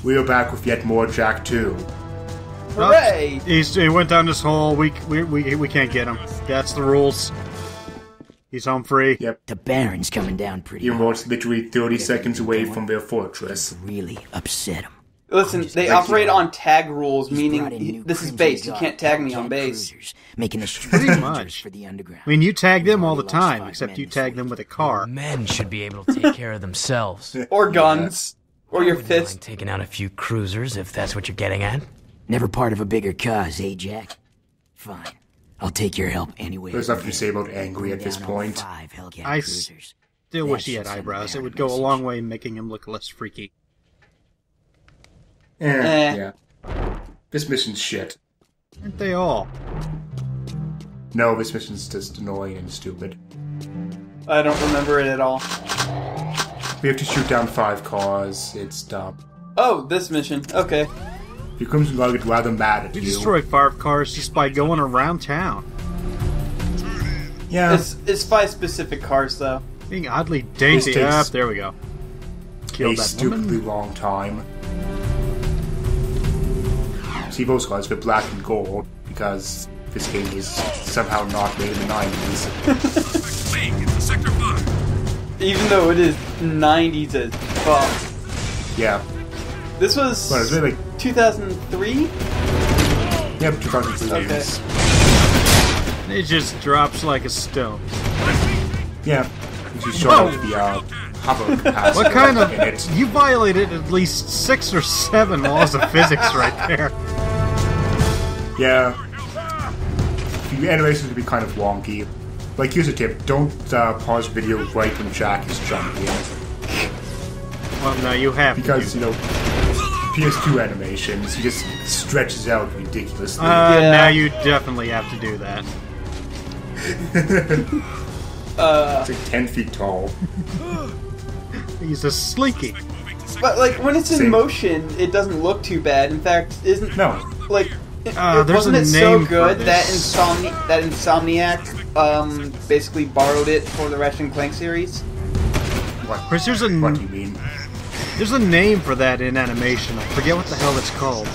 We are back with yet more Jack 2. Hooray! He went down this hole. We can't get him. That's the rules. He's home free. Yep. The Baron's coming down pretty Even hard. though it's literally 30 seconds away from their fortress. Really upset him. Listen, they operate on tag rules, meaning this is base. You can't tag me on base. Making a Pretty much. for the underground. I mean, you tag them all the time, except you tag them with a car. Men should be able to take care of themselves. Or guns. Or your Wouldn't mind fist. taking out a few cruisers, if that's what you're getting at. Never part of a bigger cause, eh, Jack? Fine. I'll take your help anyway. There's nothing to say about angry at this point. I still wish he had eyebrows. It would go a long way in making him look less freaky. Yeah. This mission's shit. Aren't they all? No, this mission's just annoying and stupid. I don't remember it at all. We have to shoot down 5 cars. It's dumb. Oh, this mission. Okay. He comes along and rather mad at We you. destroy 5 cars just by going around town. Yeah. It's 5 specific cars, though. Being oddly dainty. This takes Up, there we go. Killed a that stupidly woman. long time. See, those cars were black and gold because this game was somehow not made in the 90s. Even though it is 90s as fuck. Yeah. This was Well, it's really 2003? Yep, 2003 Okay. games. It just drops like a stone. Yeah. You showed off the hover capacity What kind of... in it. You violated at least 6 or 7 laws of physics right there. Yeah. The animations would be kind of wonky. Like, here's a tip. Don't pause video right when Jack is jumping. Well, no, you have Because, to. you know, PS2 animations, he just stretches out ridiculously. Yeah. Now you definitely have to do that. It's like 10 feet tall. He's a slinky. But, like, when it's in Same. motion, it doesn't look too bad. In fact, isn't... No. Like, There's wasn't a it so name for good that this. Insomniac basically borrowed it for the Ratchet and Clank series? Chris, What do you mean? there's a name for that in animation. I forget what the hell it's called.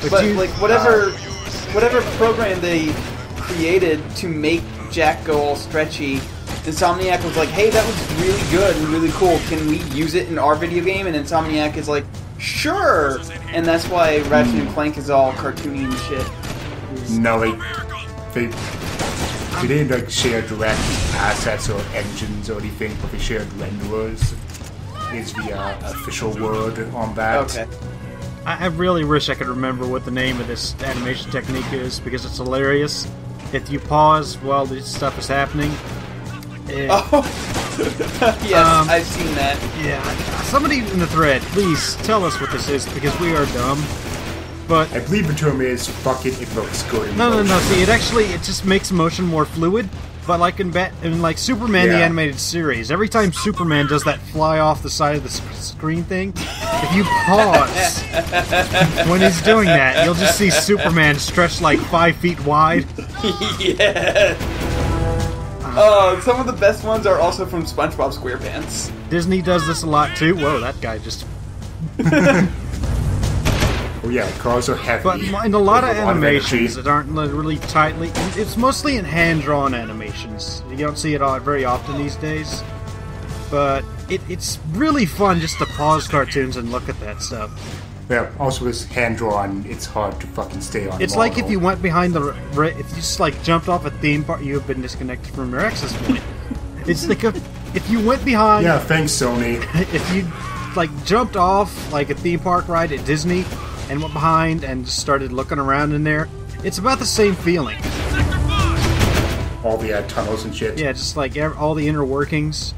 But like whatever program they created to make Jack go all stretchy, Insomniac was like, "Hey, that was really good and really cool. Can we use it in our video game?" And Insomniac is like, "Sure." And that's why Ratchet and Clank is all cartoony and shit. No, they didn't like share direct assets or engines or anything, but they shared renderers. Is the official word on that. Okay. I really wish I could remember what the name of this animation technique is, because it's hilarious. If you pause while this stuff is happening... Oh, yes, I've seen that. Yeah, somebody in the thread, please tell us what this is, because we are dumb. But I believe the term is, fuck it, it looks good in no, motion. see, it just makes motion more fluid. But like in like Superman the Yeah. animated series, every time Superman does that fly off the side of the screen thing, if you pause when he's doing that, you'll just see Superman stretched like 5 feet wide. Yeah. Some of the best ones are also from SpongeBob SquarePants. Disney does this a lot too. Whoa, that guy just... Oh yeah, cars are heavy. But in a lot of with animations energy. that aren't really tightly... It's mostly in hand-drawn animations. You don't see it very often these days. But it's really fun just to pause cartoons and look at that stuff. Yeah, also with hand-drawn, it's hard to fucking stay on It's like if you went behind the... If you just like jumped off a theme park, you have been disconnected from your access point. It's like if you went behind... Yeah, thanks, Sony. If you like jumped off like a theme park ride at Disney and went behind and just started looking around in there, it's about the same feeling. All the tunnels and shit. Yeah, just like all the inner workings.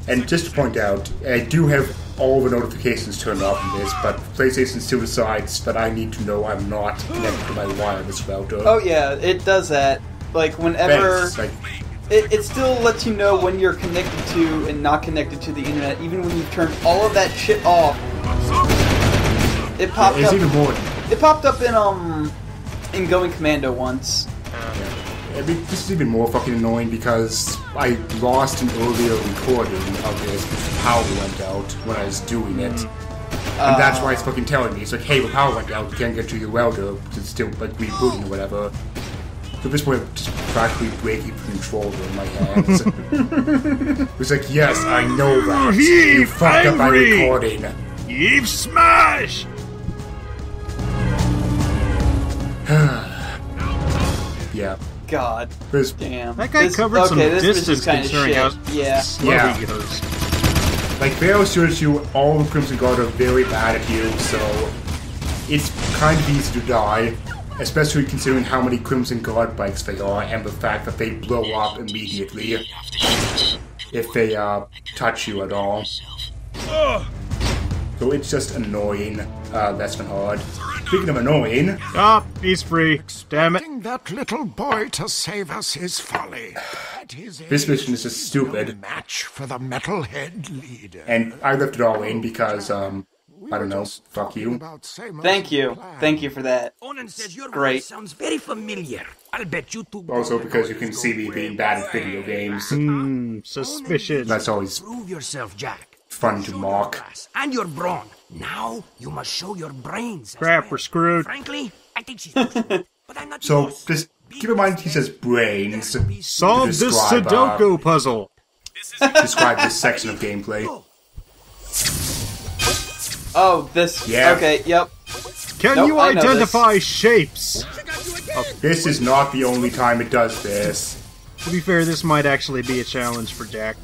And just to point out, I do have all the notifications turned off in this, but PlayStation still decides that I need to know I'm not connected to my wireless router. Oh yeah, it does that. Like whenever... Thanks, like, It still lets you know when you're connected to and not connected to the internet, even when you've turned all of that shit off. It popped it's up. even more. It popped up in Going Commando once. I mean, this is even more fucking annoying because I lost an earlier recording of this because power went out when I was doing it. And that's why it's fucking telling me. It's like, hey, the power went out, you can't get to your welder, because it's still, like, rebooting or whatever. So at this point, I'm just practically breaking the controller in my hands. It's like, yes, I know that. You fucked up my recording. Eve smash! Yeah. God. This, Damn. That guy covered some distance considering how slow he goes. Like, Vale assures you all the Crimson Guard are very bad at you, so it's kind of easy to die, especially considering how many Crimson Guard bikes they are and the fact that they blow up immediately if they touch you at all. So it's just annoying. That's been hard. Speaking of annoying... Ah, he's free. Damn it. That little boy to save us is folly. This mission is just stupid. Match for the metalhead leader. And I left it all in because, I don't know, fuck you. Thank you. Thank you for that. Great. Sounds very familiar. I'll bet you two. Also because you can see me being bad at video games. Suspicious. That's always Prove yourself, Jack. fun to mock. And your brawn. Now you must show your brains. Crap, we're screwed. Frankly, I think she's pushing, but I'm not. So, just keep in mind he says brains. Solve this describe, Sudoku puzzle. Describe this section of gameplay. Oh, this. Yeah. Okay, yep. Can Nope, you I know identify shapes? This is not the only time it does this. To be fair, this might actually be a challenge for Jack.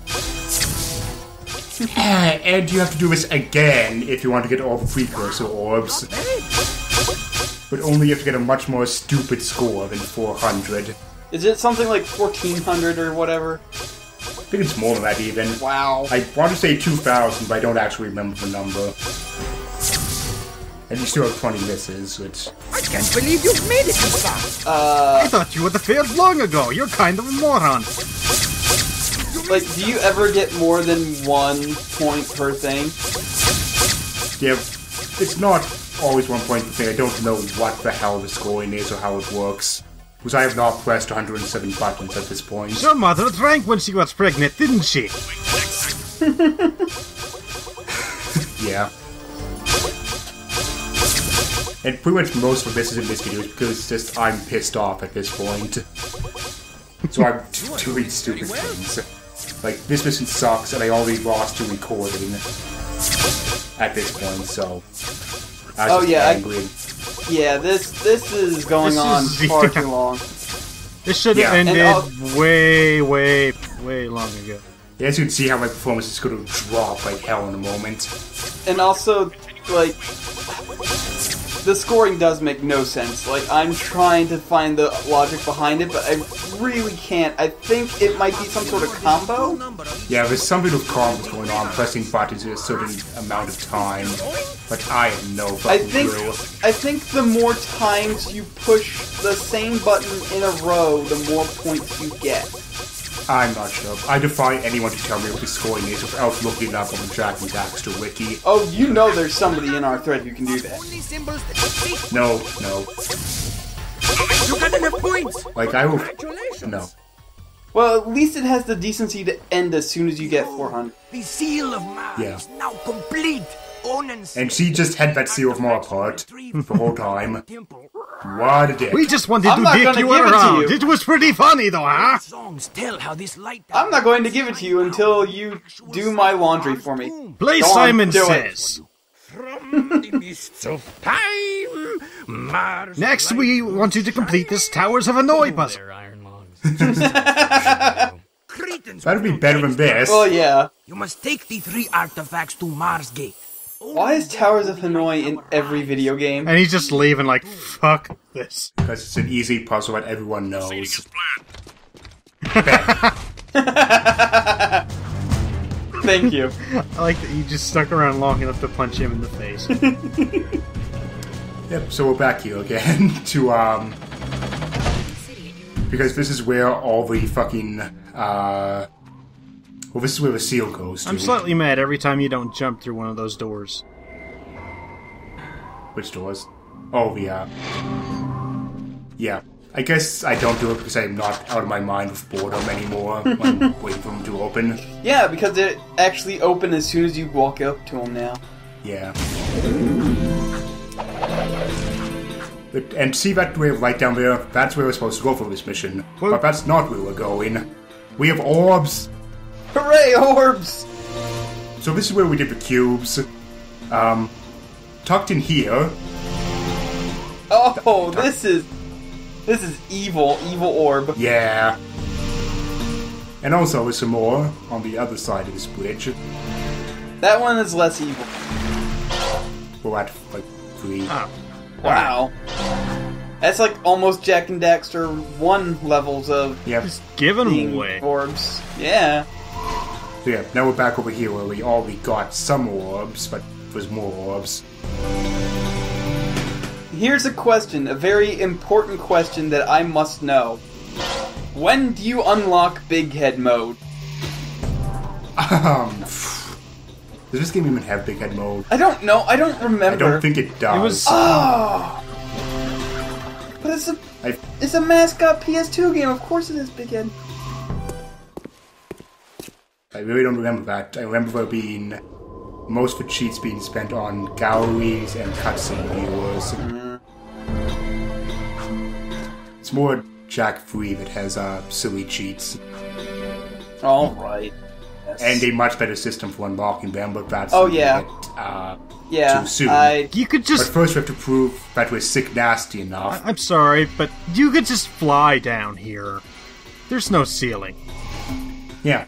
And you have to do this again if you want to get all the precursor orbs. But only you have to get a much more stupid score than 400. Is it something like 1400 or whatever? I think it's more than that even. Wow. I want to say 2000, but I don't actually remember the number. And you still have 20 misses, which... I can't believe you've made it this far. I thought you would have failed long ago. You're kind of a moron. Like, do you ever get more than 1 point per thing? Yeah, it's not always 1 point per thing. I don't know what the hell the scoring is or how it works. Because I have not pressed 107 buttons at this point. Your mother drank when she was pregnant, didn't she? Yeah. And pretty much most of this is in this video because it's just I'm pissed off at this point. So I'm doing stupid things. Like, this mission sucks and I already lost to recording at this point, so... I was just angry. Yeah, this is going on far too long. This should have ended way long ago. Yeah, as you can see how my performance is going to drop like hell in a moment. And also, like, the scoring does make no sense. Like, I'm trying to find the logic behind it, but I really can't. I think it might be some sort of combo? Yeah, there's something with combos going on, pressing buttons in a certain amount of time. But I have no fucking clue. I think the more times you push the same button in a row, the more points you get. I'm not sure. I defy anyone to tell me what the scoring is without looking it up on the Jack and Daxter wiki. Oh, you know there's somebody in our thread who can do that. No. You got enough points. Like, I will... No. Well, at least it has the decency to end as soon as you get 400. The seal of Mars is now complete. And she just had that seal of Mars apart the whole time. What a dick. We just wanted to dick you around. It was pretty funny though, huh? I'm not going to give it to you until you do my laundry for me. Play Simon Says. From the mists of time, Mars. Next, we want you to complete this Towers of Hanoi puzzle. That'd be better than this. Well, yeah. You must take the 3 artifacts to Mars Gate. Why is Towers of Hanoi in every video game? And he's just leaving like, fuck this. Because it's an easy puzzle that everyone knows. Thank you. I like that you just stuck around long enough to punch him in the face. Yep, so we're back here again to, because this is where all the fucking, well, this is where the seal goes to. I'm slightly mad every time you don't jump through one of those doors. Which doors? Oh, the, yeah. I guess I don't do it because I'm not out of my mind with boredom anymore. I'm waiting for them to open. Yeah, because they actually open as soon as you walk up to them now. Yeah. And see that way of light down there? That's where we're supposed to go for this mission. Well, but that's not where we're going. We have orbs! Hooray, orbs! So this is where we did the cubes. Tucked in here. Oh, this is evil orb. Yeah. And also there's some more on the other side of this bridge. That one is less evil. We're at, like, 3. Oh. Wow. That's like almost Jack and Daxter 1 levels of Yep. Just giving them being away. orbs. Yeah. So yeah, now we're back over here where we already got some orbs, but there's more orbs. Here's a question, a very important question that I must know. When do you unlock Big Head mode? Does this game even have Big Head mode? I don't know. I don't remember. I don't think it does. It was- Oh! But it's a mascot PS2 game. Of course it is Big Head. I really don't remember that. I remember there being most of the cheats being spent on galleries and cutscene viewers. It's more Jack 3 that has silly cheats. Alright. Yes. And a much better system for unlocking them, but that's Oh, yeah. too soon. You could But just... first we have to prove that we're sick nasty enough. I'm sorry, but you could just fly down here. There's no ceiling. Yeah.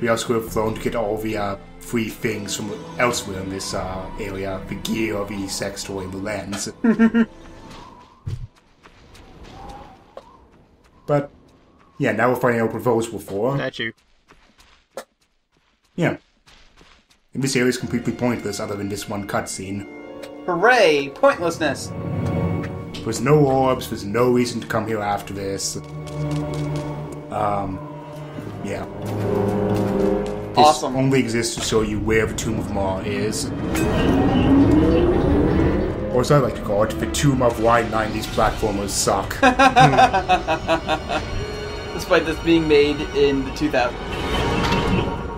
We also could have flown to get all the free things from elsewhere in this area. The gear, the sex toy, and the lens. But, yeah, now we're finding out what those were for. Statue. Yeah. And this area is completely pointless other than this one cutscene. Hooray! Pointlessness! There's no orbs, there's no reason to come here after this. Yeah. This Awesome. only exists to show you where the Tomb of Ma is. Or as I like to call it, the Tomb of why 90s platformers suck. Despite this being made in the 2000s.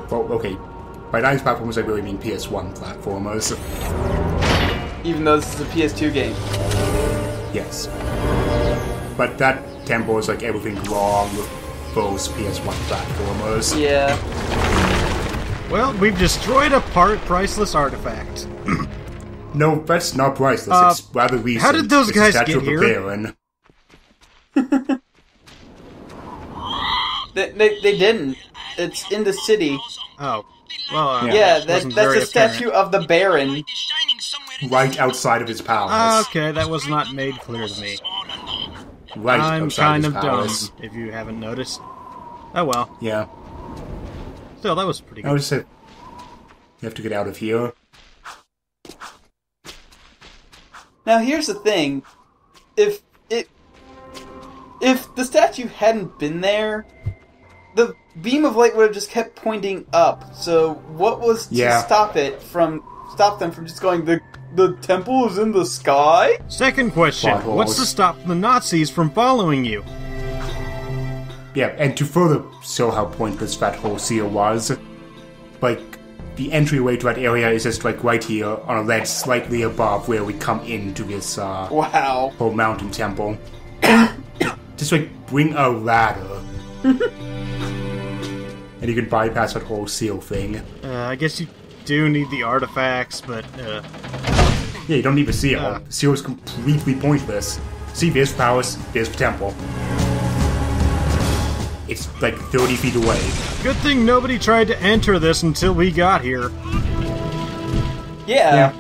Well, okay. By 90s platformers, I really mean PS1 platformers. Even though this is a PS2 game. Yes. But that tempo is like everything wrong with those PS1 platformers. Yeah. Well, we've destroyed a priceless artifact. No, that's not priceless. It's rather recent. how did those It's a guys statue get of the here? Baron. They didn't. It's in the city. Oh. Well, Yeah, that that's wasn't a very statue apparent. of the Baron. Right outside of his palace. Okay, that was not made clear to me. Right I'm outside kind his of palace. dumb, if you haven't noticed. Oh well. Yeah. Still, that was pretty I good. would say you have to get out of here. Now here's the thing. If the statue hadn't been there, the beam of light would have just kept pointing up. So what was to Yeah. stop them from just going, the temple is in the sky? Second question. Plot What's to holes. stop the Nazis from following you? Yeah, and to further show how pointless that whole seal was, like, the entryway to that area is just, like, right here on a ledge slightly above where we come into this, Wow. whole mountain temple. Just, like, bring a ladder. And you can bypass that whole seal thing. I guess you do need the artifacts, but, Yeah, you don't need the seal. The seal is completely pointless. See, there's the palace, there's the temple. It's like 30 feet away. good thing nobody tried to enter this until we got here. Yeah.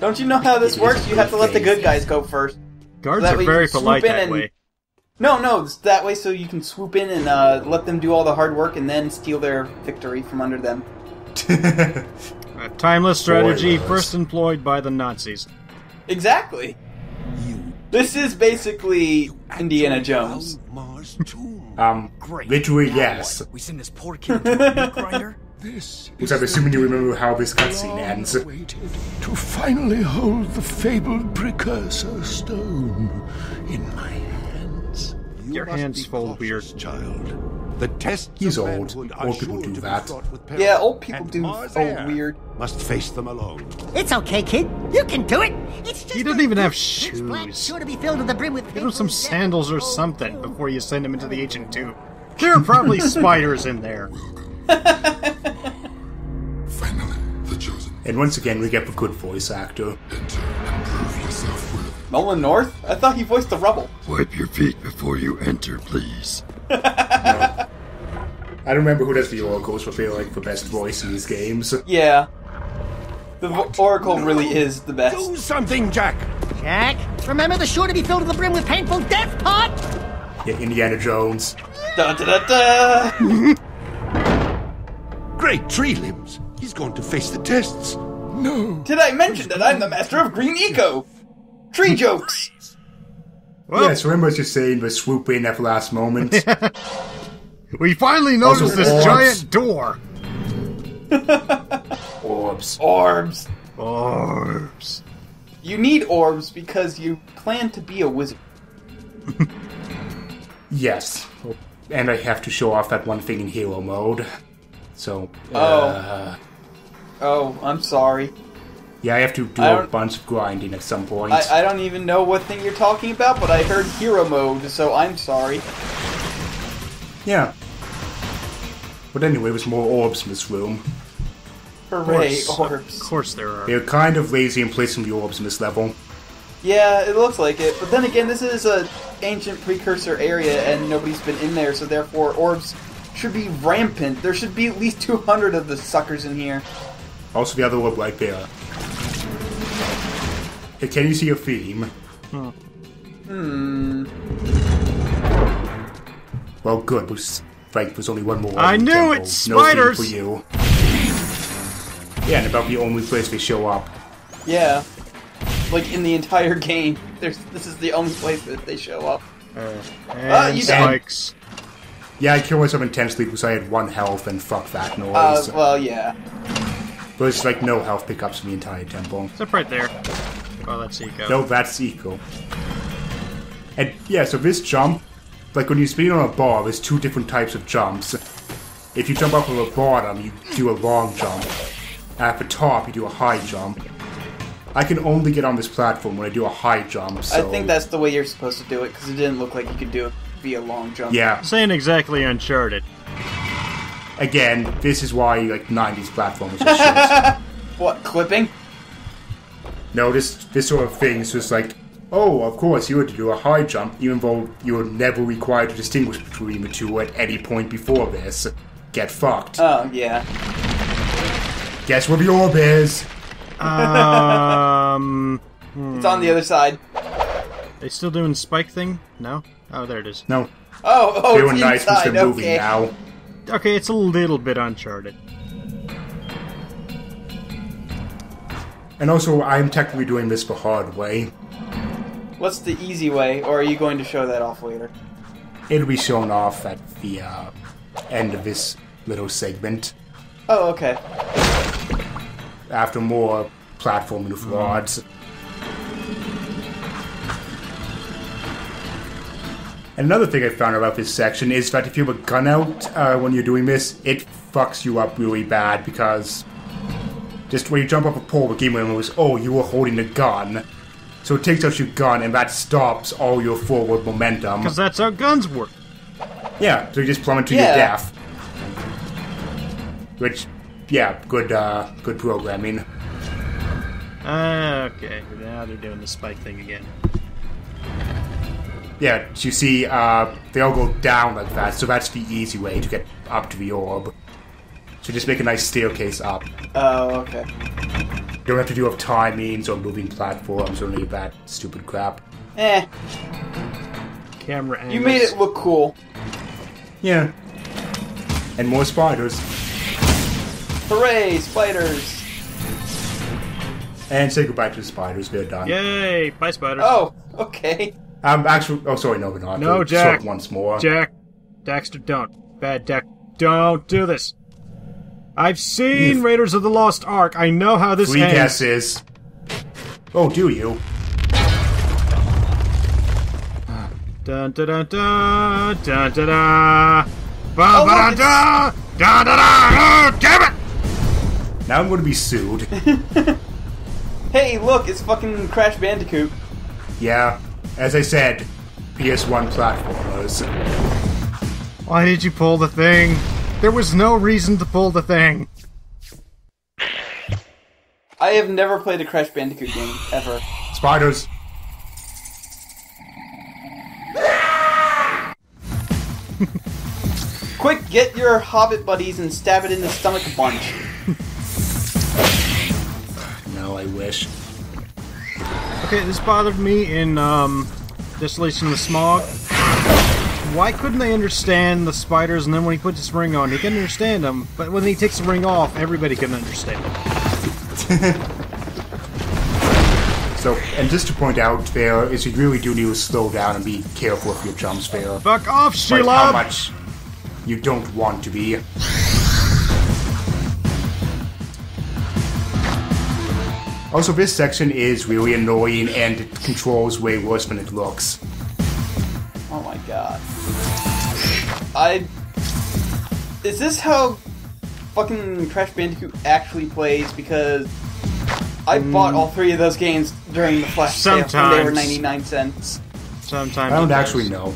Don't you know how this It is works? a You have to good let the thing. good guys go first. Guards That are way you very can swoop polite in that and- way. No, it's that way so you can swoop in and let them do all the hard work and then steal their victory from under them. A timeless strategy Spoilers. first employed by the Nazis. Exactly. This is basically Indiana Jones. Mars tomb. Literally, Now yes. what? We send this poor kid to a meat grinder? This Which I'm assuming you remember how this cutscene ends. waited to finally hold the fabled precursor stone in my hands. Your hands fall weird. Child. The tests He's of old. manhood are Old people sure do to be that. fraught with peril, Yeah, old people and do Mars so Air weird. must face them alone. It's okay, kid. You can do it. It's just He doesn't even have pitch black, shoes. sure to be filled to the brim with Give him some painful sandals or death. something before you send him into the ancient tomb. There are probably spiders in there. Finally, the chosen. And once again, we get the good voice actor. Enter and prove yourself worthy. Nolan North? I thought he voiced the Rubble. Wipe your feet before you enter, please. I don't remember who does the oracles, but they're like the best voice in these games. Yeah. The Oracle really is the best. Do something, Jack! Jack, remember the sure to be filled to the brim with painful death part? Yeah, Indiana Jones. Da da da da! Great tree limbs! He's going to face the tests. No. Did I mention that I'm the master of green eco? Tree jokes! Well, Yes, remember just saying the swoop in at the last moment. we finally noticed Also, this orbs. giant door. Orbs. Orbs. Orbs. You need orbs because you plan to be a wizard. Yes. And I have to show off that one thing in hero mode. So, Oh, I'm sorry. yeah, I have to do I a don't- bunch of grinding at some point. I don't even know what thing you're talking about, but I heard hero mode, so I'm sorry. Yeah. But anyway, there's more orbs in this room. Hooray, Of orbs. course there are. They're kind of lazy in placing the orbs in this level. Yeah, it looks like it. But then again, this is a ancient precursor area, and nobody's been in there, so therefore orbs should be rampant. There should be at least 200 of the suckers in here. Also, the other orb right there. Hey, can you see a theme? Well, good. There's only one more. I in the knew temple. it! No Spiders! theme for you. Yeah, and about the only place they show up. Yeah. Like, in the entire game, this is the only place that they show up. And you died. spikes. Yeah, I killed myself intensely because I had 1 health and fuck that noise. Well, yeah. But it's like no health pickups in the entire temple. It's up right there. Oh, that's Eco. No, that's eco. And yeah, so this jump, like when you speed on a bar, there's 2 different types of jumps. If you jump up from the bottom, you do a long jump. At the top, you do a high jump. I can only get on this platform when I do a high jump, so... I think that's the way you're supposed to do it, because it didn't look like you could do it via long jump. Yeah. Saying exactly Uncharted. Again, this is why, like, 90s platformers are shit. What, clipping? No, this sort of thing is just like, oh, of course, you had to do a high jump, even though you were never required to distinguish between the two at any point before this. Get fucked. Oh, yeah. Guess where the orb is? It's on the other side. They still doing spike thing? No? Oh, there it is. No. Oh, They it's were nice because inside, they're moving okay. now. Okay, it's a little bit Uncharted. And also, I'm technically doing this the hard way. What's the easy way, or are you going to show that off later? It'll be shown off at the end of this little segment. Oh, okay. After more platforming with rods. Another thing I found about this section is that if you have a gun out when you're doing this, it fucks you up really bad because just when you jump off a pole, the game was, oh, you were holding the gun. So it takes out your gun and that stops all your forward momentum. Because that's how guns work. Yeah, so you just plummet to your death. Which, yeah, good programming. Okay, now they're doing the spike thing again. Yeah, you see, they all go down like that, so that's the easy way to get up to the orb. So just make a nice staircase up. Oh, okay. You don't have to do up timings or moving platforms or any of that stupid crap. Eh, Camera angles. you made it look cool. Yeah. And more spiders. Hooray, spiders! And say goodbye to the spiders, they're done. Yay! Bye, spiders. Oh, okay. Actually, oh, sorry, no, they're not. No, They'll Jack. show up once more. Jack. Daxter, don't. Bad Deck. Don't do this. I've seen Raiders of the Lost Ark. I know how this Three ends. guesses. Oh, do you? Dun dun dun dun dun dun dun. Ba Oh, ba look, dun dun dun dun. Oh, damn it! Now I'm going to be sued. Hey, look, it's fucking Crash Bandicoot. Yeah, as I said, PS1 platformers. Why did you pull the thing? There was no reason to pull the thing. I have never played a Crash Bandicoot game, ever. Spiders. Quick, get your Hobbit buddies and stab it in the stomach a bunch. No, I wish. Okay, this bothered me in Desolation of the Smog. Why couldn't they understand the spiders, and then when he puts his ring on, he can understand them, but when he takes the ring off, everybody can understand him. So, and just to point out there, is you really do need to slow down and be careful with your jumps there. Fuck off, Despite Sheila! how much you don't want to be. Also, this section is really annoying and it controls way worse than it looks. Oh my god. Is this how fucking Crash Bandicoot actually plays? Because I bought all three of those games during the flash sale when they were 99 cents. Sometimes I don't it does. actually know.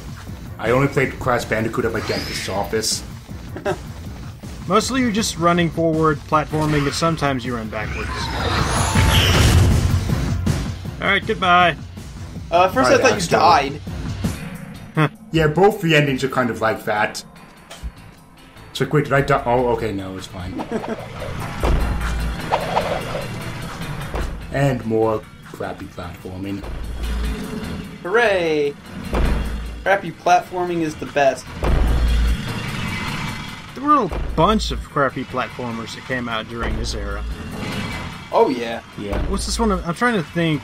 I only played Crash Bandicoot at my dentist's office. Mostly you're just running forward, platforming, and sometimes you run backwards. Alright, goodbye. At first I thought you died. Yeah, both the endings are kind of like that. So wait, did I die? Oh, okay, no, it's fine. And more crappy platforming. Hooray! Crappy platforming is the best. There were a bunch of crappy platformers that came out during this era. Oh yeah. Yeah. What's this one? I'm trying to think.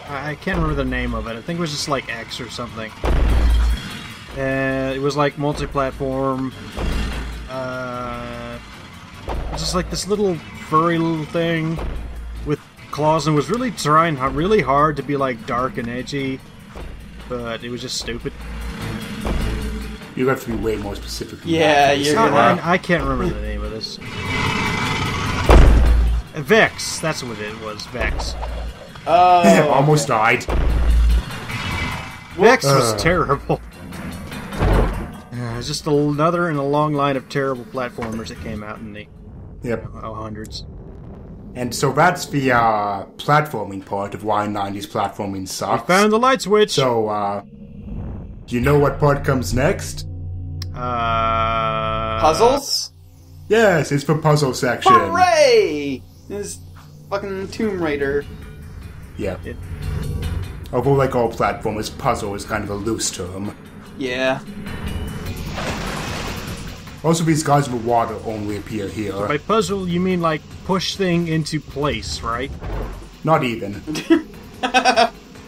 I can't remember the name of it. I think it was just like X or something. It was like multi-platform. It's just like this little furry little thing with claws, and was really trying really hard to be like dark and edgy, but it was just stupid. You have to be way more specific. Yeah, you're gonna... I can't remember the name of this. Vex. That's what it was. Vex. Oh. Almost died. Vex was terrible. It's just another in a long line of terrible platformers that came out in the hundreds. And so that's the platforming part of why 90s platforming sucks. We found the light switch. So, do you know what part comes next? Puzzles? Yes, it's the puzzle section. Hooray! This is fucking Tomb Raider. Yeah. Although, like all platformers, puzzle is kind of a loose term. Yeah. Also, these guys with water only appear here. So by puzzle, you mean like push thing into place, right? Not even.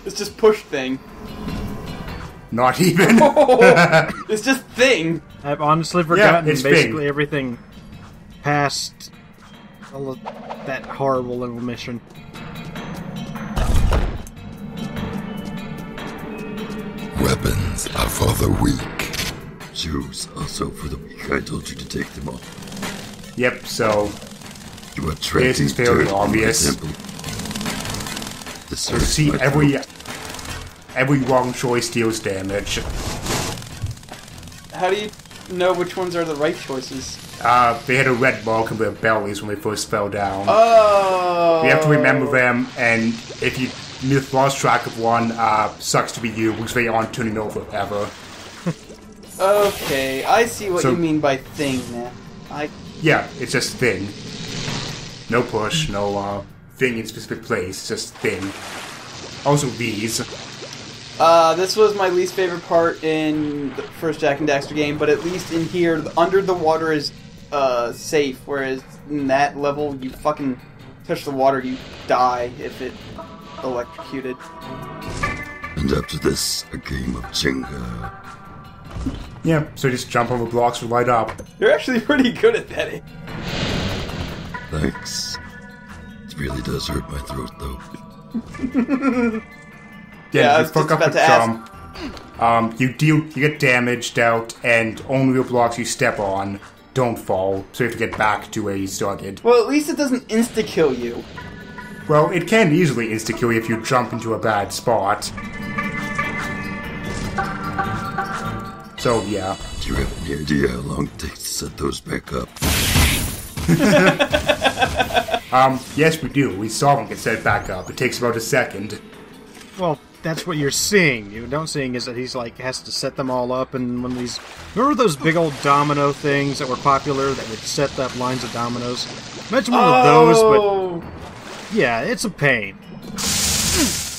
It's just push thing. Not even. It's just thing. I've honestly forgotten it's basically thing. everything past all of that horrible little mission. Weapons are for the weak. Shoes also for the weak. I told you to take them off. Yep, so You are this is fairly obvious. See, every wrong choice deals damage. How do you know which ones are the right choices? They had a red mark on their bellies when they first fell down. Oh. You have to remember them, and if you lost track of one, sucks to be you, because they aren't turning over ever. Okay, I see what So- you mean by thing now. Yeah, it's just thing. No push, no thing in specific place, just thing. Also these. This was my least favorite part in the first Jak and Daxter game, but at least in here, under the water is safe, whereas in that level, you fucking touch the water, you die if it electrocuted. And after this, a game of Jenga. Yeah, so just jump over blocks or light up. You're actually pretty good at that. Thanks. It really does hurt my throat, though. Yeah, I you was fuck just up about a to jump. You get damaged out, and only the blocks you step on don't fall, so you have to get back to where you started. Well, at least it doesn't insta-kill you. Well, it can easily insta-kill you if you jump into a bad spot. So, yeah. Do you have any idea how long it takes to set those back up? Yes, we do. We saw him get set back up. It takes about a second. Well, that's what you're seeing. You don't seeing is that he's like has to set them all up, and when these remember those big old domino things that were popular that would set up lines of dominoes. Imagine one of those, but yeah, it's a pain.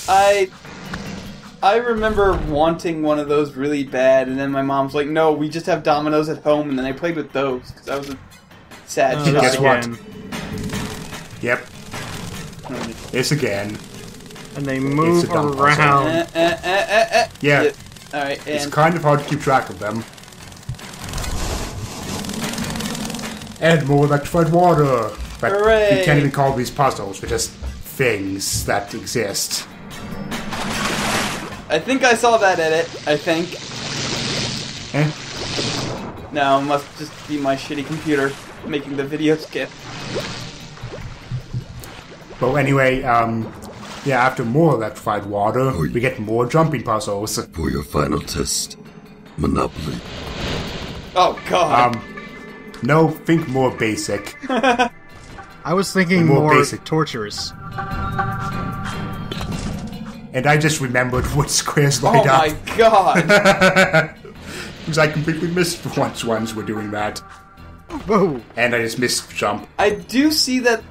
I remember wanting one of those really bad, and then my mom's like, "No, we just have dominoes at home," and then I played with those because I was a sad child. Guess what? Yep. It's again. And they move It's a dumb around. Yeah. Alright, It's and kind of hard to keep track of them. And more electrified water. But Hooray! you can't even call these puzzles. They're just things that exist. I think I saw that edit. I think. No, it must just be my shitty computer making the video skip. Well, anyway, yeah, after more electrified water, we get more jumping puzzles. For your final test, Monopoly. Oh god. No, think more basic. I was thinking more basic. torturous. And I just remembered what squares light Oh up. my god. Because I completely missed which ones were doing that. Whoa! And I just missed jump. I do see that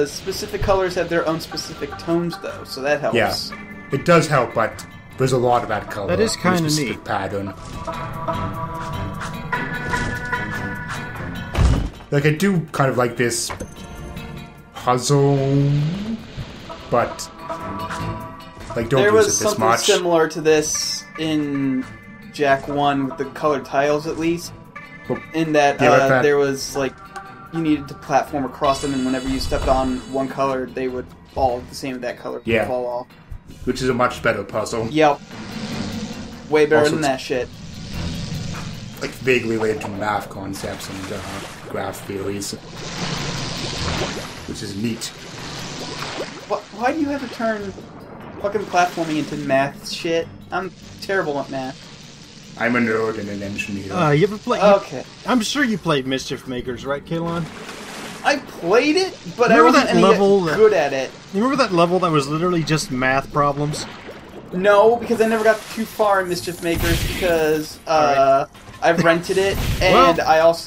specific colors have their own specific tones, though, so that helps. Yeah, it does help, but there's a lot of that color. That is kinda in a specific neat. pattern. Like, I do kind of like this puzzle, but like don't There use was it this something much. similar to this in Jack 1 with the colored tiles, at least. Well, In that yeah, but that- there was, like, you needed to platform across them, and whenever you stepped on one color, they would all the same that color Yeah. fall off. Which is a much better puzzle. Yep. Way better Also, than that shit. Like vaguely related to math concepts and graph theories, which is neat. Why do you have to turn fucking platforming into math shit? I'm terrible at math. I'm a nerd and an engineer. You ever play? Okay. I'm sure you played Mischief Makers, right, Kalon? I played it, but I Remember wasn't that any level good at it. You remember that level that was literally just math problems? No, because I never got too far in Mischief Makers because I've rented it, and Well-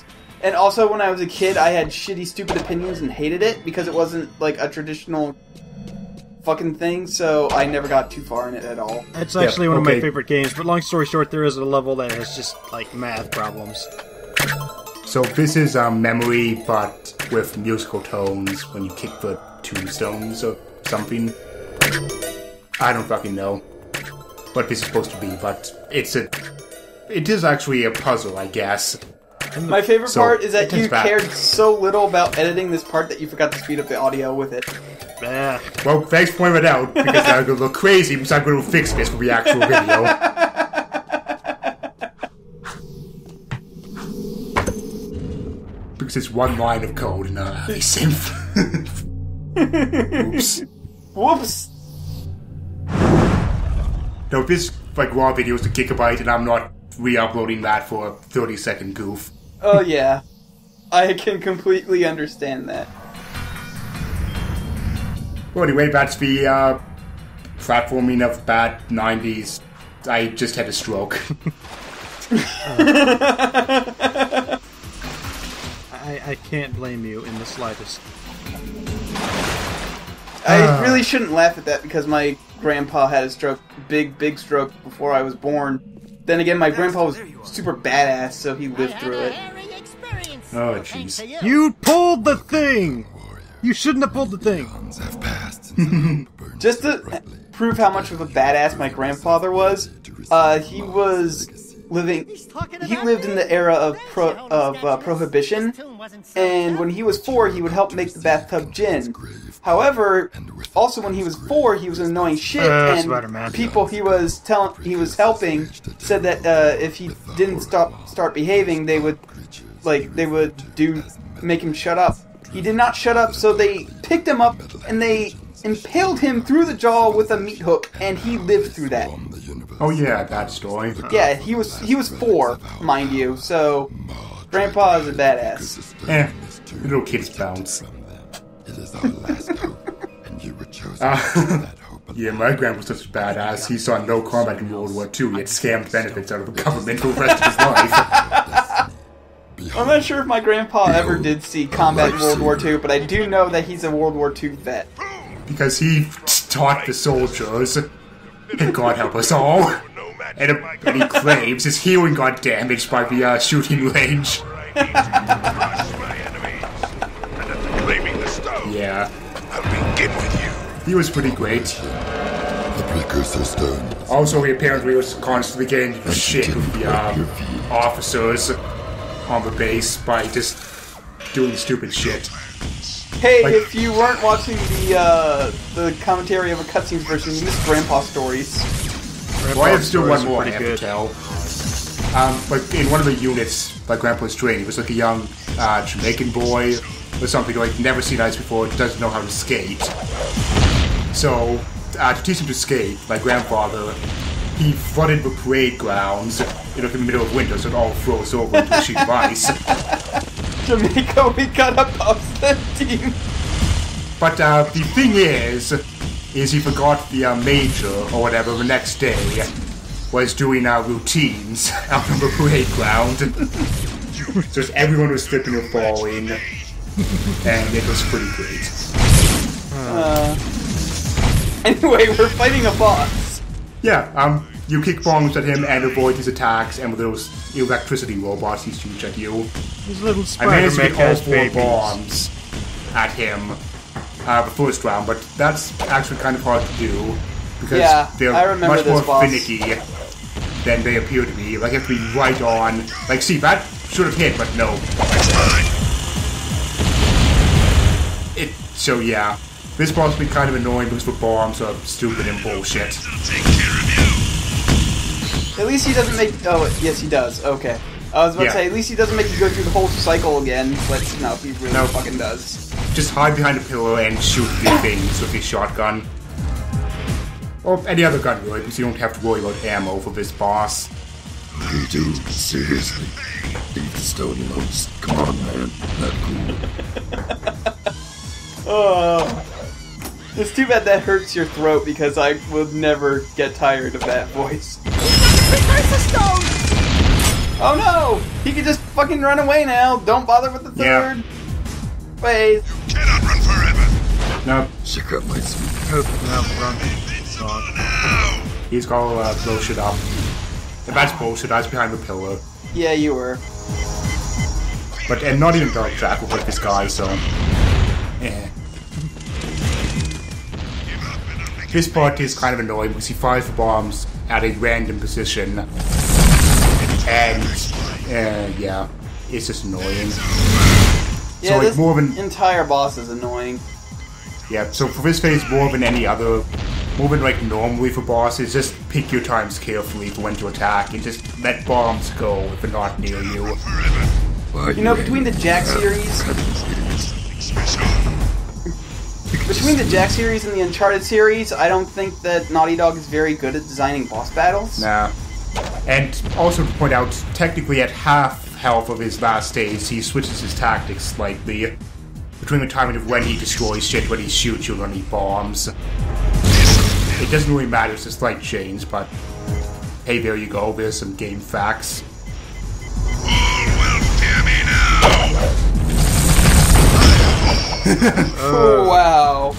and also when I was a kid, I had shitty, stupid opinions and hated it because it wasn't like a traditional fucking thing. So I never got too far in it at all. It's actually one of my okay. favorite games, but long story short, there is a level that has just, like, math problems. So this is memory, but with musical tones when you kick the tombstones or something. I don't fucking know what this is supposed to be, but it is actually a puzzle, I guess. My favorite So, part is that it takes you back. cared so little about editing this part that you forgot to speed up the audio with it. Ah. Well, thanks for pointing it out, because I'm going to look crazy, because I'm going to fix this for the actual video. Because it's one line of code and a synth. Oops. Whoops! No, this, like, raw video is a gigabyte, and I'm not re-uploading that for a 30-second goof. Oh yeah. I can completely understand that. Well, anyway, that's the, platforming of bad 90s. I just had a stroke. I can't blame you in the slightest. I really shouldn't laugh at that because my grandpa had a stroke, big stroke before I was born. Then again, my grandpa was super badass, so he lived through it. Oh, jeez. You pulled the thing! You shouldn't have pulled the thing. Have passed since Just to prove how much of a badass my grandfather was, he was living. He lived in the era of prohibition, and when he was 4, he would help make the bathtub gin. However, also when he was 4, he was an annoying shit, and Spider-Man. people he was helping said that if he didn't start behaving, they would make him shut up. He did not shut up, so they picked him up and they impaled him through the jaw with a meat hook, and he lived through that. Oh yeah, that story. Yeah, he was 4, mind you, so Grandpa is a badass. Little kids bounce. It is our last hope, and you were chosen for that hope. Yeah, my grandpa was such a badass. He saw no combat in World War II. He had scammed benefits out of the government for the rest of his life. I'm not sure if my grandpa ever did see combat in World War II, but I do know that he's a World War II vet. Because he taught the soldiers, and God help us all, and he claims his healing got damaged by the shooting range. Yeah. He was pretty great. The precursor stone. Also, he apparently was constantly getting into shit with the officers on the base by just doing stupid shit. Hey, if you weren't watching the commentary of a cutscenes version, you missed Grandpa stories. Well, I have still one more I have to tell. Like in one of the units by Grandpa's training, he was like a young Jamaican boy or something, like never seen ice before, doesn't know how to skate. So, to teach him to skate, my grandfather, he flooded the parade grounds in the middle of winter so it all froze over into a sheet of ice. Jamaica, we got a positive team. But the thing is he forgot the major or whatever the next day was doing routines out on the parade ground. So everyone was slipping and falling, and it was pretty great. Anyway, we're fighting a boss. Yeah, you kick bombs at him and avoid his attacks, and with those electricity robots he shoots at you. These little I managed to Spider-Man get all has 4 babies. bombs at him the first round, but that's actually kind of hard to do because they're I remember much this more boss. finicky than they appear to be. Like, you have to be right on. Like, see, that should have hit, but no. So, yeah. This boss will be kind of annoying because the bombs are stupid and bullshit. At least he doesn't make... Oh, yes, he does. Okay. I was about to say, at least he doesn't make you go through the whole cycle again, but no, he really fucking does. Just hide behind a pillar and shoot the things with his shotgun. Or any other gun, really, because you don't have to worry about ammo for this boss. You do, seriously. Leave the stone alone. Just come on, man. Not cool. It's too bad that hurts your throat because I would never get tired of that voice. Oh no! He can just fucking run away now. Don't bother with the third phase. You cannot run forever. No. Check out my sweet. No, run. He's gonna blow shit up. If that's bullshit, I was behind the pillar. Yeah, you were. And not even Dark Jack will hit this guy, so... Eh. This part is kind of annoying because he fires the bombs at a random position. And, yeah, it's just annoying. Yeah, so, like, this more than... entire boss is annoying. Yeah, so for this phase, more than any other... More than, like, normally for bosses, just pick your times carefully for when to attack and just let bombs go if they're not near you. You know, between the Jack series... Between the Jack series and the Uncharted series, I don't think that Naughty Dog is very good at designing boss battles. Nah. And also to point out, technically at half health of his last days, he switches his tactics slightly. Between the timing of when he destroys shit, when he shoots you, when he bombs. It doesn't really matter, it's a slight change, but... Hey, there you go, there's some game facts. Wow.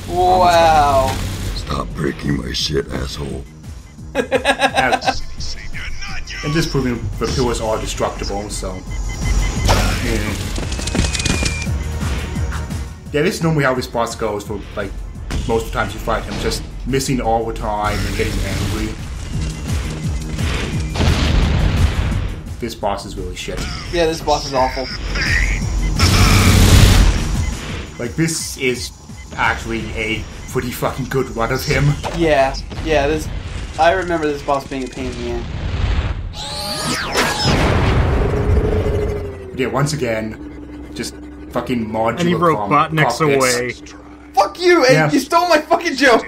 Wow. Stop breaking my shit, asshole. And just proving the pillars are destructible, so... Yeah, this is normally how this boss goes for, like, most of the times you fight him. Just missing all the time and getting angry. This boss is really shit. Yeah, this boss is awful. Like, this is actually a pretty fucking good run of him. Yeah, this... I remember this boss being a pain in the end. Yeah, once again, just fucking modular And he broke Botniks away. Fuck you, Abe! You stole my fucking joke!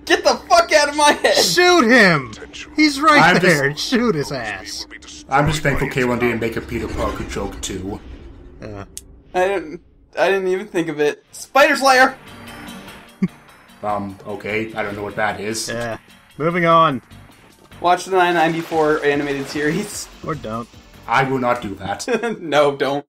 Get the fuck out of my head! Shoot him! He's right there. Shoot his ass. I'm just thankful K1 didn't make a Peter Parker joke too. I didn't even think of it. Spider Slayer! Okay, I don't know what that is. Yeah. Moving on. Watch the 994 animated series. Or don't. I will not do that. No, don't.